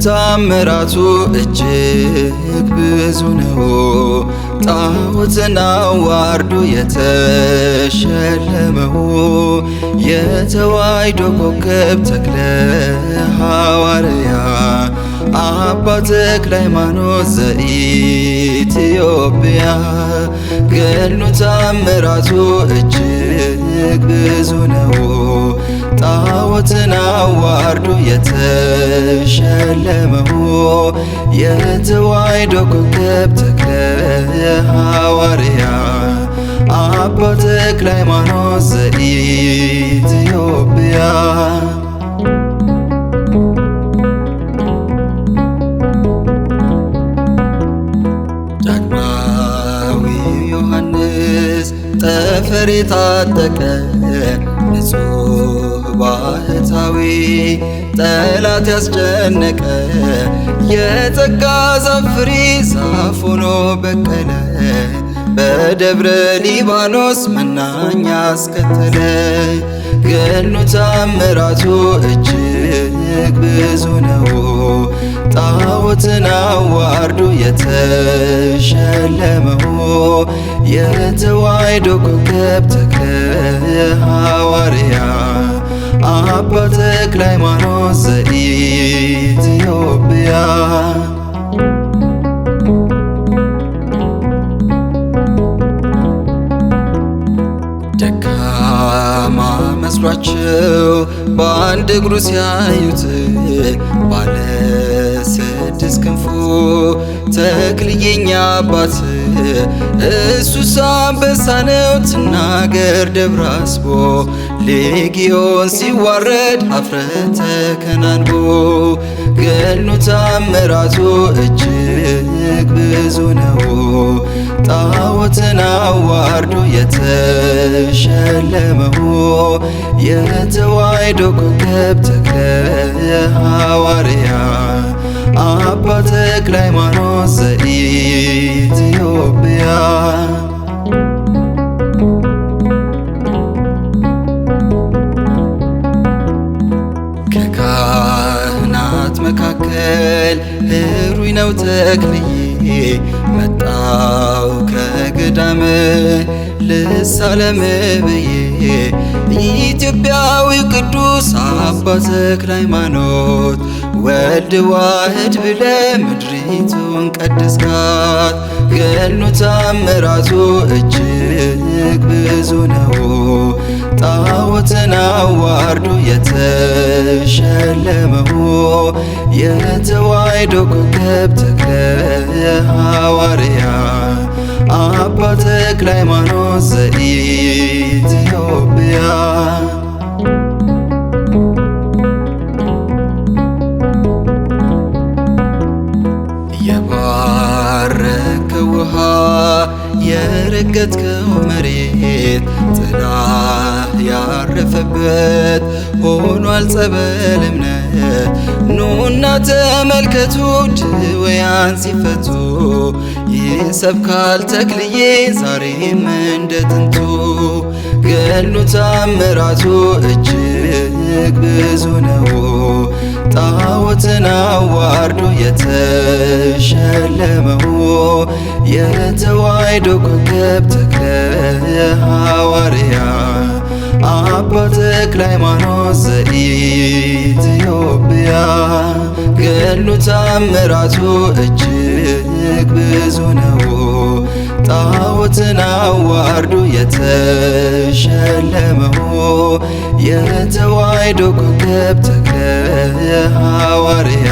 ታምራቱ እጅግ ብዙ ነው። ጣዖትን አዋርዶ የተሸለመው የተዋሕዶ ኮከብ ተክለ ሐዋርያ አባ ተክለ ሃይማኖት ዘኢትዮጵያ። ገድሉ ታምራቱ እጅግ ብዙ ነው። ጣዖትን አዋርዶ የተሸለመው የተዋሕዶ ኮከብ ተክለ ሐዋርያ አባ ተክለ ሃይማኖት ዘኢትዮጵያ። ዳግማዊ ዮሐንስ ጠፈር የታጠቀ ንጹሕ ባህታዊ ጠላት ያስጨነቀ የጸጋ ዛፍ ፍሬ ዛፍ ሆኖ በቀለ። በደብረ ሊባኖስ መናኛ አስከተለ። ገድሉ ታምራቱ እጅግ ብዙ ነው። ጣዖትን አዋርዶ የተሸለመው የተዋሕዶ ኮከብ ተክለ ሐዋርያ አባ ተክለ ሃይማኖት ዘኢትዮጵያ። ደካማ መስሏቸው በአንድ እግሩ ሲያዩት ባለ ስድስት ክንፉ ተክልዬኛ አባት እሱስ አንበሳ ነው ትናገር ደብረ አስቦ። ሌጊዮን ሲዋረድ ኀፍረተ ከናንቦ። ገድሉ ታምራቱ እጅግ ብዙ ነው። ጣዖትን አዋርዶ የተሸለመው የተዋሕዶ ኮከብ ተክለ ሐዋርያ አባ ተክለ ሃይማኖት ዘኢትዮጵያ። ከካህናት መካከል ሕሩይ ነው ተክልዬ መጣው ከገዳም ልሳለም ብዬ። ኢትዮጵያዊው ቅዱስ አባ ተክለ ሃይማኖት ወልድ ዋህድ ብለ ምድሪቱን ቀድስካት። ገድሉ ታምራቱ እጅግ ብዙ ነው። ጣዖትን አዋርዶ የተሸለመው የተዋሕዶ ኮከብ ተክለ ሐዋርያ አባ ተክለ ሃይማኖት ዘኢትዮጵያ። የባረከው ውሃ የረገጥከው መሬት ጥላ ያረፈበት ሆኗል ጸበል እምነት። ኑና ተመልከቱ ድውያን ሲፈቱ ይሰብካል ተክልዬ ዛሬም እንደ ጥንቱ። ገድሉ ታምራቱ እጅግ ብዙ ነው። ጣዖትን አዋርዶ የተሸለመው የተዋሕዶ ኮከብ ተክለ ሐዋርያ አባ ተክለ ሃይማኖት ዘኢትዮጵያ። ገድሉ ታምራቱ እጅግ ብዙ ነው። ጣዖትን አዋርዶ የተሸለመው የተዋሕዶ ኮከብ ተክለ ሐዋርያ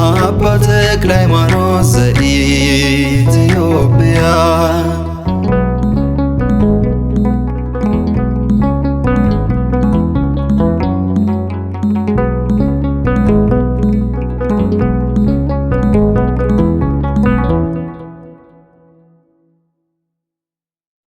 አባ ተክለ ሃይማኖት ዘኢትዮጵያ።